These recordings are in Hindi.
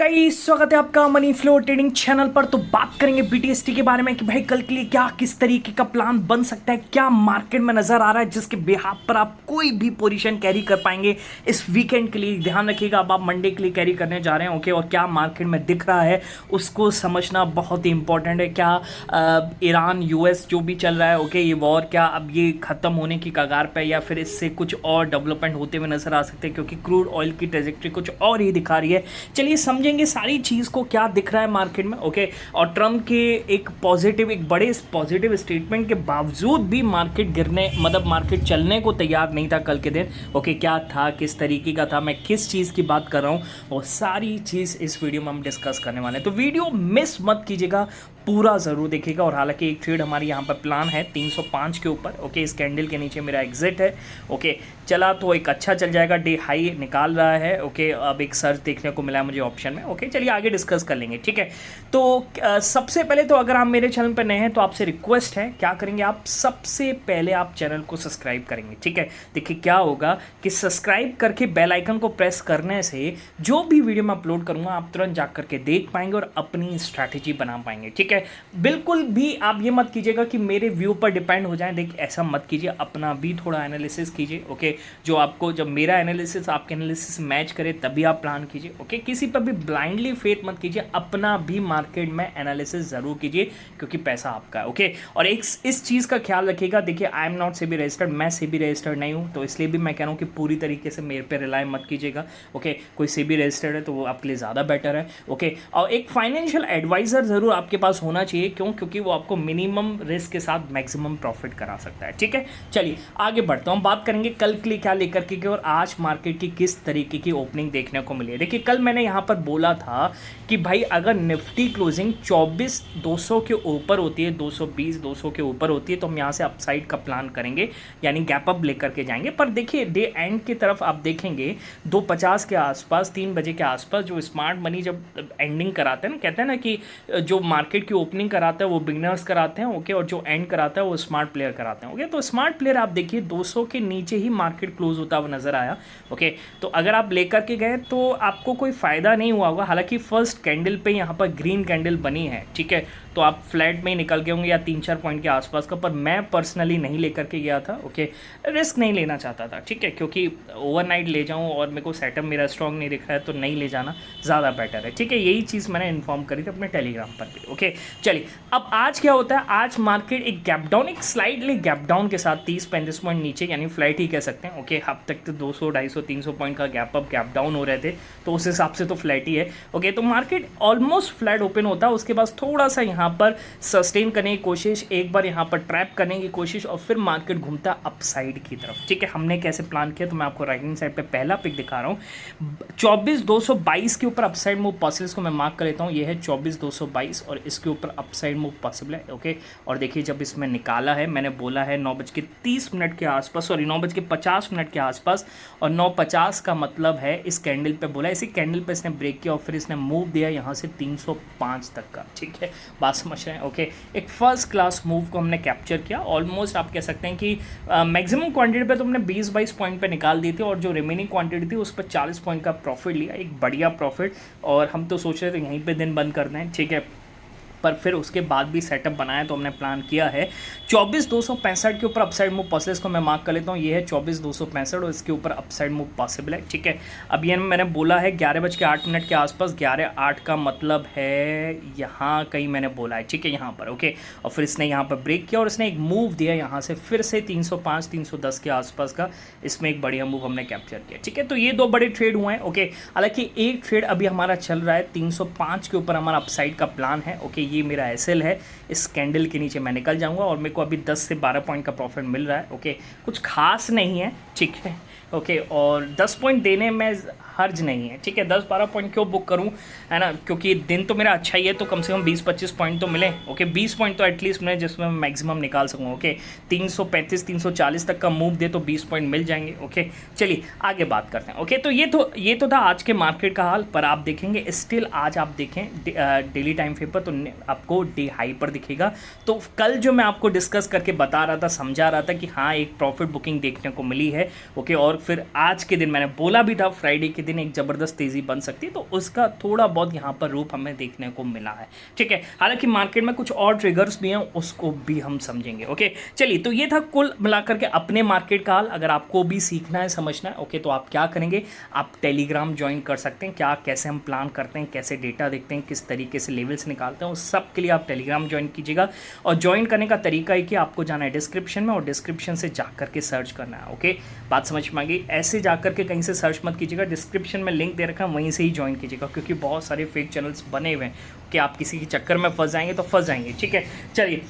गाइस स्वागत है आपका मनी फ्लो ट्रेडिंग चैनल पर। तो बात करेंगे बीटीएसटी के बारे में कि भाई कल के लिए क्या किस तरीके का प्लान बन सकता है, क्या मार्केट में नजर आ रहा है जिसके बिहाफ पर आप कोई भी पोजीशन कैरी कर पाएंगे इस वीकेंड के लिए। ध्यान रखिएगा, अब आप मंडे के लिए कैरी करने जा रहे हैं ओके, और क्या मार्केट में दिख रहा है उसको समझना बहुत ही इंपॉर्टेंट है। क्या ईरान यूएस जो भी चल रहा है ओके, ये वॉर क्या अब ये खत्म होने की कगार पर, या फिर इससे कुछ और डेवलपमेंट होते हुए नजर आ सकते हैं, क्योंकि क्रूड ऑयल की ट्रेजेक्ट्री कुछ और ही दिखा रही है। चलिए समझेंगे सारी चीज को क्या दिख रहा है मार्केट में ओके। और ट्रम्प के एक बड़े पॉजिटिव स्टेटमेंट के बावजूद भी मार्केट गिरने मतलब मार्केट चलने को तैयार नहीं था कल के दिन ओके। क्या था, किस तरीके का था, मैं किस चीज़ की बात कर रहा हूँ, वो सारी चीज़ इस वीडियो में हम डिस्कस करने वाले हैं। तो वीडियो मिस मत कीजिएगा, पूरा ज़रूर देखिएगा। और हालांकि एक ट्रेड हमारी यहाँ पर प्लान है 305 के ऊपर ओके, इस कैंडल के नीचे मेरा एग्जिट है ओके। चला तो एक अच्छा चल जाएगा, डे हाई निकाल रहा है ओके। अब एक सर्च देखने को मिला है मुझे ऑप्शन में ओके। चलिए आगे डिस्कस कर लेंगे, ठीक है। तो सबसे पहले तो अगर आप मेरे चैनल पर नए हैं तो आपसे रिक्वेस्ट है, क्या करेंगे आप, सबसे पहले आप चैनल को सब्सक्राइब करेंगे, ठीक है। देखिए क्या होगा कि सब्सक्राइब करके बेल आइकन को प्रेस करने से जो भी वीडियो मैं अपलोड करूँगा आप तुरंत जा करके देख पाएंगे और अपनी स्ट्रैटेजी बना पाएंगे, ठीक है। बिल्कुल भी आप ये मत कीजिएगा कि मेरे व्यू पर डिपेंड हो जाए, देखिए ऐसा मत कीजिए, अपना भी थोड़ा एनालिसिस कीजिए ओके। जो आपको जब मेरा एनालिसिस आपके एनालिसिस मैच करे तभी आप प्लान कीजिए ओके। किसी पर भी ब्लाइंडली फेथ मत कीजिए, अपना भी मार्केट में एनालिसिस जरूर कीजिए, क्योंकि पैसा आपका है ओके। और एक इस चीज़ का ख्याल रखिएगा, देखिए I am not SEBI registered, मैं सेबी रजिस्टर्ड नहीं हूँ, तो इसलिए भी मैं कह रहा हूँ कि पूरी तरीके से मेरे पे रिलाय मत कीजिएगा ओके। कोई सेबी रजिस्टर्ड है तो वो आपके लिए ज़्यादा बेटर है ओके। और एक फाइनेंशियल एडवाइज़र ज़रूर आपके पास होना चाहिए, क्यों, क्योंकि वो आपको मिनिमम रिस्क के साथ मैक्सिमम प्रॉफिट करा सकता है, ठीक है। चलिए आगे बढ़ता हूँ, बात करेंगे कल के लिए क्या लेकर के और आज मार्केट की किस तरीके की ओपनिंग देखने को मिली है। देखिए कल मैंने यहाँ पर बोला था कि भाई अगर निफ्टी क्लोजिंग 24,200 के ऊपर होती है, 220-200 के ऊपर होती है, तो हम यहाँ से अपसाइड का प्लान करेंगे, यानी गैप अप लेकर के जाएंगे। पर देखिए डे एंड की तरफ आप देखेंगे 2:50 के आसपास, 3 बजे के आसपास, जो स्मार्ट मनी जब एंडिंग कराते हैं ना, कहते हैं ना कि जो मार्केट की ओपनिंग कराता है वो बिगनर्स कराते हैं ओके, और जो एंड कराता है वो स्मार्ट प्लेयर कराते हैं ओके। तो स्मार्ट प्लेयर आप देखिए 200 के नीचे ही मार्केट क्लोज होता हुआ नजर आया ओके। तो अगर आप लेकर के गए तो आपको कोई फ़ायदा नहीं हुआ होगा। हालांकि फर्स्ट कैंडल पे यहाँ पर ग्रीन कैंडल बनी है, ठीक है, तो आप फ्लैट में ही निकल गए होंगे या 3-4 पॉइंट के आसपास का। पर मैं पर्सनली नहीं लेकर के गया था ओके, रिस्क नहीं लेना चाहता था, ठीक है, क्योंकि ओवरनाइट ले जाऊँ और मेरे को सेटअप मेरा स्ट्रॉन्ग नहीं दिख रहा है, तो नहीं ले जाना ज़्यादा बेटर है, ठीक है। यही चीज़ मैंने इन्फॉर्म करी थी अपने टेलीग्राम पर भी ओके। चलिए अब आज क्या होता है, आज मार्केट एक गैप डाउन, एक स्लाइडली गैप डाउन के साथ 30-35 पॉइंट नीचे, यानी फ्लैट ही कह सकते हैं ओके। अब तक तो 200, 250, 300 पॉइंट का गैप अप गैप डाउन हो रहे थे, तो उस हिसाब से तो फ्लैट ही है ओके। तो मार्केट ऑलमोस्ट फ्लैट ओपन होता है, उसके बाद थोड़ा सा यहाँ पर सस्टेन करने की कोशिश, एक बार यहाँ पर ट्रैप करने की कोशिश, और फिर मार्केट घूमता अपसाइड की तरफ, ठीक है। हमने कैसे प्लान किया तो मैं आपको राइट हैंड साइड पे पहला पिक दिखा रहा हूँ। 24,222 के ऊपर अपसाइड मूव पॉसिबल, इसको मैं मार्क कर लेता हूँ, ये है 24,222 और इसके ऊपर अपसाइड मूव पॉसिबल है ओके। और देखिए जब इसमें निकाला है, मैंने बोला है 9:30 के आसपास, सॉरी 9:50 के आसपास, और 9:50 का मतलब है इस कैंडल पे बोला, इसी कैंडल पे इसने ब्रेक किया और फिर इसने मूव दिया यहाँ से 305 तक का, ठीक है, बात समझ रहे हैं ओके। एक फर्स्ट क्लास मूव को हमने कैप्चर किया, ऑलमोस्ट आप कह सकते हैं कि मैक्सिमम क्वांटिटी पे तो हमने 20-22 पॉइंट पे निकाल दी थी, और जो रिमेनिंग क्वांटिटी थी उस पर 40 पॉइंट का प्रॉफिट लिया, एक बढ़िया प्रॉफिट। और हम तो सोच रहे थे यहीं पे दिन बंद करना है, ठीक है, पर फिर उसके बाद भी सेटअप बनाया तो हमने प्लान किया है 24,265 के ऊपर अपसाइड मूव पॉसिबल, इसको मैं मार्क कर लेता हूँ, ये है 24,265 और इसके ऊपर अपसाइड मूव पॉसिबल है, ठीक है। अब ये मैंने बोला है 11:08 के आसपास, 11:08 का मतलब है यहाँ कहीं मैंने बोला है, ठीक है, यहाँ पर ओके। और फिर इसने यहाँ पर ब्रेक किया और इसने एक मूव दिया यहाँ से फिर से 305-310 के आसपास का, इसमें एक बढ़िया मूव हमने कैप्चर किया, ठीक है। तो ये 2 बड़े ट्रेड हुए हैं ओके। हालांकि एक ट्रेड अभी हमारा चल रहा है 305 के ऊपर, हमारा अपसाइड का प्लान है ओके। ये मेरा एसएल है, इस कैंडल के नीचे मैं निकल जाऊंगा और मेरे को अभी 10 से 12 पॉइंट का प्रॉफिट मिल रहा है ओके। कुछ खास नहीं है, ठीक है ओके, और 10 पॉइंट देने में हर्ज नहीं है, ठीक है। 10-12 पॉइंट क्यों बुक करूं, है ना, क्योंकि दिन तो मेरा अच्छा ही है, तो कम से कम 20-25 पॉइंट तो मिले ओके। 20 पॉइंट तो एटलीस्ट मिले जिसमें मैं मैक्सिमम निकाल सकूं ओके। 335-340 तक का मूव दे तो 20 पॉइंट मिल जाएंगे ओके। चलिए आगे बात करते हैं ओके। तो ये तो था आज के मार्केट का हाल, पर आप देखेंगे स्टिल आज आप देखें डेली टाइम फ्रेम पर तो आपको डे हाई पर दिखेगा। तो कल जो मैं आपको डिस्कस करके बता रहा था, समझा रहा था कि हाँ एक प्रॉफिट बुकिंग देखने को मिली है ओके। और फिर आज के दिन मैंने बोला भी था फ्राइडे के दिन दिन एक ज़बरदस्त तेज़ी बन सकती है, तो उसका थोड़ा बहुत यहाँ पर रूप हमें देखने को मिला है। ठीक है, हालांकि मार्केट में कुछ और ट्रिगर्स भी हैं, उसको भी हम समझेंगे। ओके, चलिए, तो ये था कुल मिलाकर के अपने मार्केट का हाल। अगर आपको भी सीखना है, समझना है, ओके, तो आप क्या करेंगे, आप टेलीग्राम ज्वाइन कर सकते हैं। क्या कैसे हम प्लान करते हैं, कैसे डेटा देखते हैं, किस तरीके से लेवल्स निकालते हैं, उस सब के लिए आप टेलीग्राम ज्वाइन कीजिएगा। और ज्वाइन करने का तरीका है कि आपको जाना है डिस्क्रिप्शन में, और डिस्क्रिप्शन से जा करके सर्च करना है। ओके, बात समझ में आ गई? ऐसे जा करके कहीं से सर्च मत कीजिएगा, डिस्क्रिप्शन में लिंक दे रखा है, वहीं से ही ज्वाइन कीजिएगा, क्योंकि बहुत सारे फेक चैनल्स बने हुए हैं कि आप किसी के चक्कर में फंस जाएंगे तो फंस जाएंगे। ठीक है, चलिए,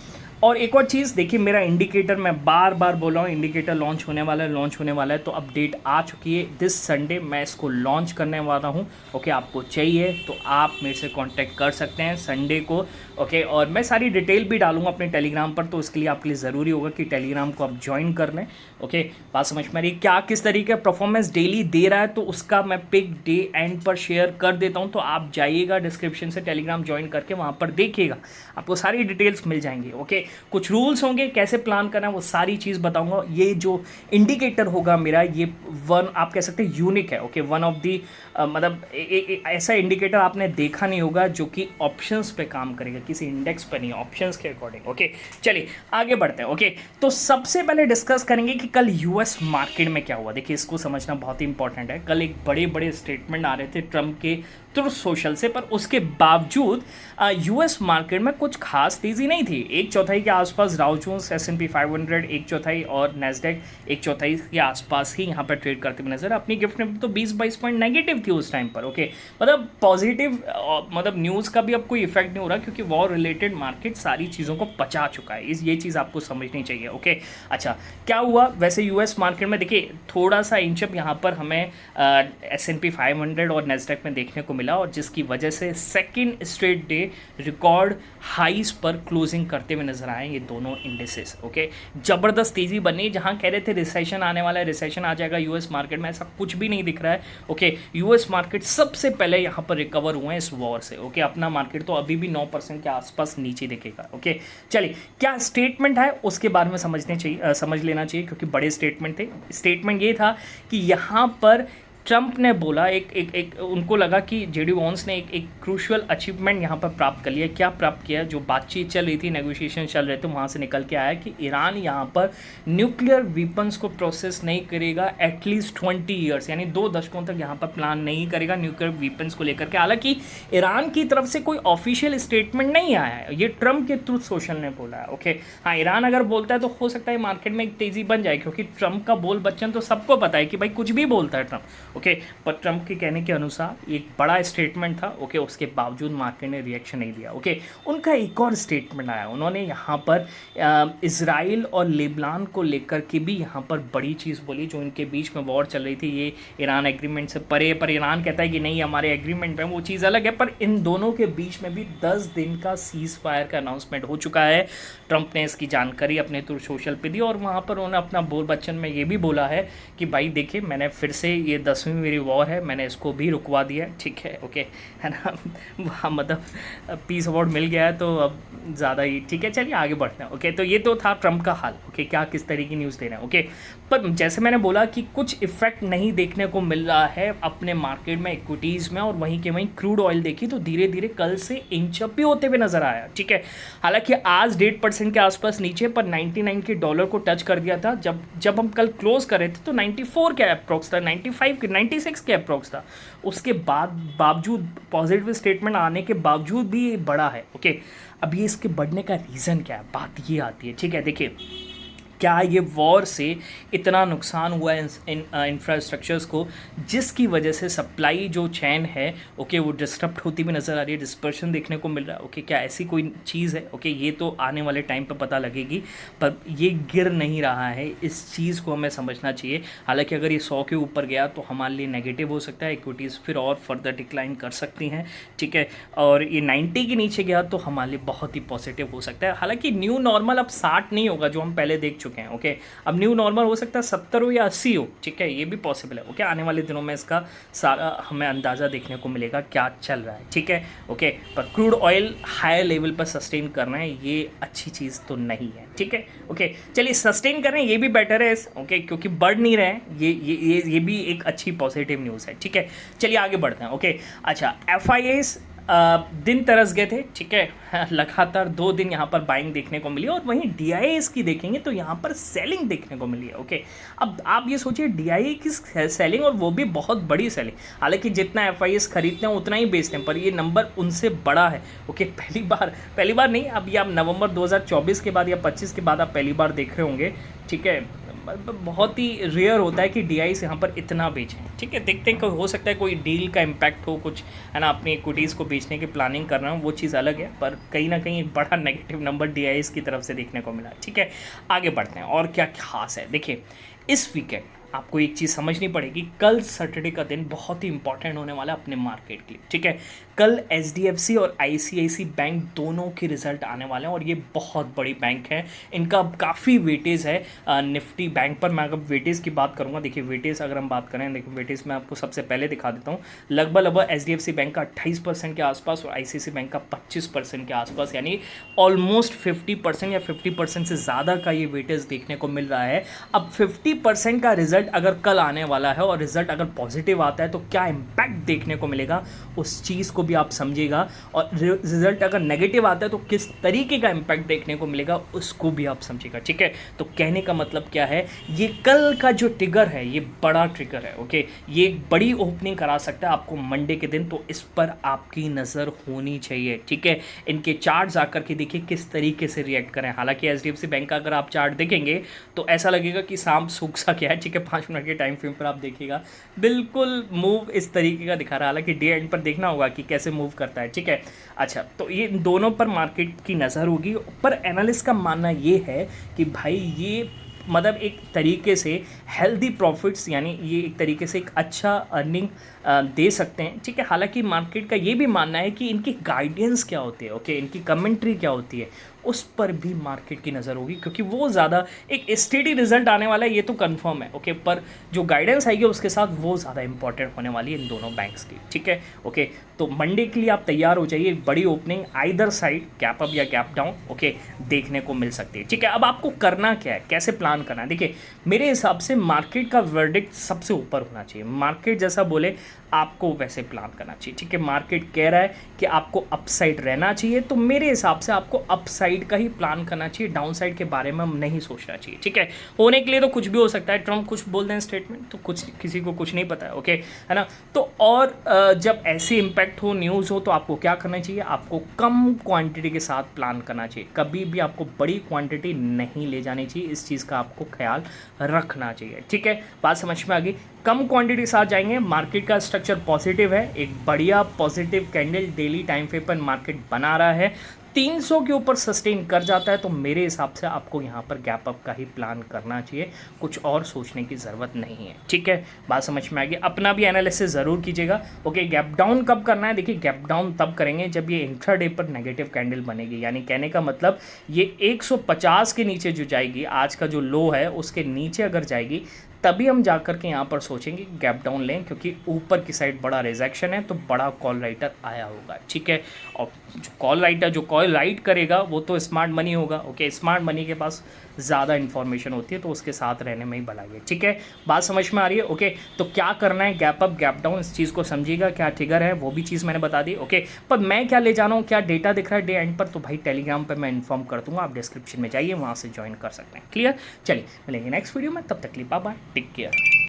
और एक और चीज़ देखिए, मेरा इंडिकेटर मैं बार बार बोल रहा हूँ, इंडिकेटर लॉन्च होने वाला है, लॉन्च होने वाला है, तो अपडेट आ चुकी है। दिस संडे मैं इसको लॉन्च करने वाला हूँ। ओके, आपको चाहिए तो आप मेरे से कांटेक्ट कर सकते हैं संडे को। ओके, और मैं सारी डिटेल भी डालूंगा अपने टेलीग्राम पर, तो इसके लिए आपके लिए ज़रूरी होगा कि टेलीग्राम को आप ज्वाइन कर लें। ओके, बात समझ में आ रही है? क्या किस तरीके का परफॉर्मेंस डेली दे रहा है, तो उसका मैं पिक डे एंड पर शेयर कर देता हूँ, तो आप जाइएगा डिस्क्रिप्शन से टेलीग्राम ज्वाइन करके वहाँ पर देखिएगा, आपको सारी डिटेल्स मिल जाएंगी। ओके, कुछ रूल्स होंगे, कैसे प्लान करना है वो सारी चीज़ बताऊंगा। ये जो इंडिकेटर होगा मेरा, ये वन आप कह सकते हैं यूनिक है। ओके, वन ऑफ दी मतलब ऐसा इंडिकेटर आपने देखा नहीं होगा जो कि ऑप्शंस पे काम करेगा, किसी इंडेक्स पे नहीं, ऑप्शंस के अकॉर्डिंग। ओके, चलिए आगे बढ़ते हैं। ओके, तो सबसे पहले डिस्कस करेंगे कि कल यूएस मार्केट में क्या हुआ। देखिए, इसको समझना बहुत ही इंपॉर्टेंट है। कल एक बड़े बड़े स्टेटमेंट आ रहे थे ट्रम्प के ट्रुथ सोशल से, पर उसके बावजूद यूएस मार्केट में कुछ खास तेज़ी नहीं थी। 1/4 के आसपास डाउ जोन्स, S&P 500 1/4 और नैस्डैक 1/4 के आसपास ही यहाँ पर ट्रेड करते हुए नजर। अपनी गिफ्ट में तो 20-22 पॉइंट नेगेटिव थी उस टाइम पर। ओके, मतलब पॉजिटिव मतलब न्यूज़ का भी अब कोई इफेक्ट नहीं हो रहा, क्योंकि वॉर रिलेटेड मार्केट सारी चीज़ों को पचा चुका है। ये चीज़ आपको समझनी चाहिए। ओके, अच्छा, क्या हुआ वैसे यूएस मार्केट में? देखिए, थोड़ा सा इंचअप यहाँ पर हमें S&P 500 और नैस्डैक में देखने को मिला, और जिसकी वजह से सेकेंड स्ट्रेट डे रिकॉर्ड हाईस पर क्लोजिंग करते हुए नजर आए ये दोनों इंडेसेस। ओके, जबरदस्त तेजी बनी। जहां कह रहे थे रिसेशन आने वाला है, रिसेशन आ जाएगा यूएस मार्केट में, ऐसा कुछ भी नहीं दिख रहा है। ओके, यूएस मार्केट सबसे पहले यहां पर रिकवर हुए हैं इस वॉर से। ओके, अपना मार्केट तो अभी भी 9% के आसपास नीचे दिखेगा। ओके, चलिए, क्या स्टेटमेंट है उसके बारे में समझ लेना चाहिए, क्योंकि बड़े स्टेटमेंट थे। स्टेटमेंट ये था कि यहाँ पर ट्रंप ने बोला, एक उनको लगा कि जेडी वॉन्स ने एक क्रूशियल अचीवमेंट यहाँ पर प्राप्त कर लिया। क्या प्राप्त किया? जो बातचीत चल रही थी, नेगोशिएशन चल रहे थे, वहाँ से निकल के आया कि ईरान यहाँ पर न्यूक्लियर वीपन्स को प्रोसेस नहीं करेगा एटलीस्ट 20 ईयर्स, यानी 2 दशकों तक यहाँ पर प्लान नहीं करेगा न्यूक्लियर वीपन्स को लेकर के। हालांकि ईरान की तरफ से कोई ऑफिशियल स्टेटमेंट नहीं आया है, ये ट्रंप के ट्रुथ सोशल ने बोला है। ओके, हाँ, ईरान अगर बोलता है तो हो सकता है मार्केट में एक तेज़ी बन जाए, क्योंकि ट्रंप का बोल बच्चन तो सबको पता है कि भाई कुछ भी बोलता है ट्रंप। ओके, पर ट्रंप के कहने के अनुसार एक बड़ा स्टेटमेंट था। ओके, उसके बावजूद मार्केट ने रिएक्शन नहीं दिया। ओके, उनका एक और स्टेटमेंट आया, उन्होंने यहाँ पर इजराइल और लेबनान को लेकर के भी यहाँ पर बड़ी चीज़ बोली। जो इनके बीच में वॉर चल रही थी, ये ईरान एग्रीमेंट से परे, पर ईरान कहता है कि नहीं, हमारे एग्रीमेंट में, वो चीज़ अलग है। पर इन दोनों के बीच में भी 10 दिन का सीज फायर का अनाउंसमेंट हो चुका है। ट्रंप ने इसकी जानकारी अपने थ्रू सोशल पे दी, और वहाँ पर उन्होंने अपना बोल बच्चन में ये भी बोला है कि भाई देखिए, मैंने फिर से ये 10वीं मेरी वॉर है, मैंने इसको भी रुकवा दिया। ठीक है, ओके, है ना, वहाँ मतलब पीस अवार्ड मिल गया है, तो अब ज़्यादा ही ठीक है। चलिए आगे बढ़ते हैं। ओके, तो ये तो था ट्रंप का हाल। ओके, क्या किस तरह की न्यूज़ दे रहे हैं। ओके, पर जैसे मैंने बोला कि कुछ इफेक्ट नहीं देखने को मिल रहा है अपने मार्केट में, इक्विटीज़ में, और वहीं के वहीं क्रूड ऑयल देखी तो धीरे धीरे कल से इंचअप भी होते हुए नजर आया। ठीक है, हालांकि आज 1.5% के आसपास नीचे, पर 99 के डॉलर को टच कर दिया था। जब हम कल क्लोज कर रहे थे तो 94 के अप्रॉक्स था, 95 के 96 के अप्रॉक्स था। उसके बावजूद पॉजिटिव स्टेटमेंट आने के बावजूद भी ये बढ़ा है। ओके, अब ये इसके बढ़ने का रीज़न क्या है, बात ये आती है। ठीक है, देखिए, क्या ये वॉर से इतना नुकसान हुआ है इन इंफ्रास्ट्रक्चर्स को, जिसकी वजह से सप्लाई जो चैन है, ओके, वो डिस्टर्ब होती भी नज़र आ रही है, डिस्पर्शन देखने को मिल रहा है। ओके, क्या ऐसी कोई चीज़ है? ओके, ये तो आने वाले टाइम पे पता लगेगी, पर ये गिर नहीं रहा है, इस चीज़ को हमें समझना चाहिए। हालांकि अगर ये 100 के ऊपर गया तो हमारे लिए नेगेटिव हो सकता है, इक्विटीज़ फिर और फर्दर डिक्लाइन कर सकती हैं। ठीक है, और ये 90 के नीचे गया तो हमारे लिए बहुत ही पॉजिटिव हो सकता है। हालांकि न्यू नॉर्मल अब 60 नहीं होगा, जो हम पहले देख चुके चुके हैं। ओके, अब न्यू नॉर्मल हो सकता है 70 हो या 80 हो, ठीक है, ये भी पॉसिबल है। ओके, आने वाले दिनों में इसका सारा हमें अंदाज़ा देखने को मिलेगा क्या चल रहा है, ठीक है। ओके, पर क्रूड ऑयल हायर लेवल पर सस्टेन करना है ये अच्छी चीज़ तो नहीं है, ठीक है। ओके, चलिए सस्टेन करें ये भी बेटर है, ओके, क्योंकि बढ़ नहीं रहे हैं, ये भी एक अच्छी पॉजिटिव न्यूज़ है, ठीक है। चलिए आगे बढ़ते हैं। ओके, अच्छा, FIIs दिन तरस गए थे, ठीक है, लगातार 2 दिन यहाँ पर बाइंग देखने को मिली, और वहीं DIAs की देखेंगे तो यहाँ पर सेलिंग देखने को मिली है। ओके, अब आप ये सोचिए DIA की सेलिंग, और वो भी बहुत बड़ी सेलिंग, हालांकि जितना FIIs खरीदते हैं उतना ही बेचते हैं, पर ये नंबर उनसे बड़ा है। ओके, पहली बार नहीं, अब ये आप नवंबर 2024 के बाद या 25 के बाद आप पहली बार देख रहे होंगे, ठीक है। बहुत ही रेयर होता है कि DIs यहाँ पर इतना बेचें, ठीक है। देखते हैं कि हो सकता है कोई डील का इम्पैक्ट हो, कुछ है ना, अपनी इक्विटीज़ को बेचने की प्लानिंग कर रहा हूँ, वो चीज़ अलग है, पर कहीं ना कहीं एक बड़ा नेगेटिव नंबर DIs की तरफ से देखने को मिला, ठीक है। आगे बढ़ते हैं, और क्या खास है, देखिए इस वीकेंड आपको एक चीज़ समझनी पड़ेगी, कल सैटरडे का दिन बहुत ही इंपॉर्टेंट होने वाला है अपने मार्केट के लिए, ठीक है। कल HDFC और ICICI बैंक दोनों के रिजल्ट आने वाले हैं, और ये बहुत बड़ी बैंक है, इनका काफ़ी वेटेज है निफ्टी बैंक पर। मैं अगर वेटेज की बात करूँगा, देखिए वेटेज अगर हम बात करें, देखिए वेटेज मैं आपको सबसे पहले दिखा देता हूँ, लगभग HDFC बैंक का 28% के आसपास और ICICI बैंक का 25% के आसपास, यानी ऑलमोस्ट 50% या 50% से ज़्यादा का ये वेटेज देखने को मिल रहा है। अब 50% का रिजल्ट अगर कल आने वाला है, और रिजल्ट अगर पॉजिटिव आता है तो क्या इम्पैक्ट देखने को मिलेगा उस चीज़ को भी आप समझिएगा, और रिजल्ट अगर नेगेटिव आता है तो किस तरीके का इम्पैक्ट देखने को मिलेगा उसको भी आप समझिएगा, ठीक है। तो कहने का मतलब क्या है, ये कल का जो ट्रिगर है ये बड़ा ट्रिगर है। ओके, ये एक बड़ी ओपनिंग करा सकता है आपको मंडे के दिन, तो इस पर आपकी नज़र होनी चाहिए, ठीक है। इनके चार्ट्स आकर के देखिए किस तरीके से रिएक्ट करें। हालांकि HDFC बैंक का अगर आप चार्ट देखेंगे तो ऐसा लगेगा कि सांप सूख सा क्या है, ठीक है। 5 मिनट के टाइम फ्रेम पर आप देखिएगा बिल्कुल मूव इस तरीके का दिखा रहा है, हालांकि डे एंड पर देखना होगा कि कैसे मूव करता है, ठीक है। अच्छा, तो ये दोनों पर मार्केट की नज़र होगी, पर एनालिस्ट का मानना ये है कि भाई ये मतलब एक तरीके से हेल्दी प्रॉफिट्स, यानी ये एक तरीके से एक अच्छा अर्निंग दे सकते हैं, ठीक है। हालांकि मार्केट का ये भी मानना है कि इनकी गाइडेंस क्या होती है, ओके, इनकी कमेंट्री क्या होती है, उस पर भी मार्केट की नज़र होगी, क्योंकि वो ज़्यादा एक स्टेडी रिजल्ट आने वाला है ये तो कंफर्म है, ओके, पर जो गाइडेंस आएगी उसके साथ वो ज़्यादा इंपॉर्टेंट होने वाली है इन दोनों बैंक्स की, ठीक है। ओके, तो मंडे के लिए आप तैयार हो जाइए, एक बड़ी opening either side gap up या गैप डाउन, ओके, देखने को मिल सकती है, ठीक है। अब आपको करना क्या है, कैसे प्लान करना है, देखिए मेरे हिसाब से मार्केट का वर्डिक्ट सबसे ऊपर होना चाहिए, मार्केट जैसा बोले आपको वैसे प्लान करना चाहिए, ठीक है। मार्केट कह रहा है कि आपको अपसाइड रहना चाहिए, तो मेरे हिसाब से आपको अपसाइड का ही प्लान करना चाहिए, डाउनसाइड के बारे में नहीं सोचना चाहिए, ठीक है। होने के लिए तो कुछ भी हो सकता है, ट्रम्प कुछ बोल दें स्टेटमेंट, तो कुछ किसी को कुछ नहीं पता है, ओके, है ना। तो और जब ऐसे इम्पैक्ट हो, न्यूज़ हो, तो आपको क्या करना चाहिए, आपको कम क्वांटिटी के साथ प्लान करना चाहिए, कभी भी आपको बड़ी क्वांटिटी नहीं ले जानी चाहिए, इस चीज़ का आपको ख्याल रखना चाहिए, ठीक है। बात समझ में आ गई, कम क्वांटिटी के साथ जाएंगे, मार्केट का स्ट्रक्चर पॉजिटिव है, एक बढ़िया positive candle daily time frame पर मार्केट बना रहा है, 300 के ऊपर सस्टेन कर जाता है, तो मेरे हिसाब से आपको यहाँ पर गैप अप का ही प्लान करना चाहिए, कुछ और सोचने की ज़रूरत नहीं है, ठीक है। बात समझ में आ गई, अपना भी एनालिसिस ज़रूर कीजिएगा। ओके, गैप डाउन कब करना है, देखिए गैप डाउन तब करेंगे जब ये इंट्राडे पर नेगेटिव कैंडल बनेगी, यानी कहने का मतलब ये 150 के नीचे जो जाएगी, आज का जो लो है उसके नीचे अगर जाएगी, तभी हम जाकर के यहाँ पर सोचेंगे गैप डाउन लें, क्योंकि ऊपर की साइड बड़ा रिजेक्शन है, तो बड़ा कॉल राइटर आया होगा, ठीक है। और जो कॉल राइटर जो कॉल राइट करेगा वो तो स्मार्ट मनी होगा, ओके, स्मार्ट मनी के पास ज़्यादा इन्फॉर्मेशन होती है, तो उसके साथ रहने में ही भलाई है, ठीक है। बात समझ में आ रही है, ओके। तो क्या करना है, गैप अप गैप डाउन, इस चीज़ को समझिएगा, क्या ट्रिगर है वो भी चीज़ मैंने बता दी, ओके। पर मैं क्या ले जाना हूँ, क्या डेटा दिख रहा है डे एंड पर, तो भाई टेलीग्राम पर मैं इन्फॉर्म कर दूँगा, आप डिस्क्रिप्शन में जाइए, वहाँ से ज्वाइन कर सकते हैं, क्लियर। चलिए मिलेंगे नेक्स्ट वीडियो में, तब तक के लिए बाय बाय, टेक केयर।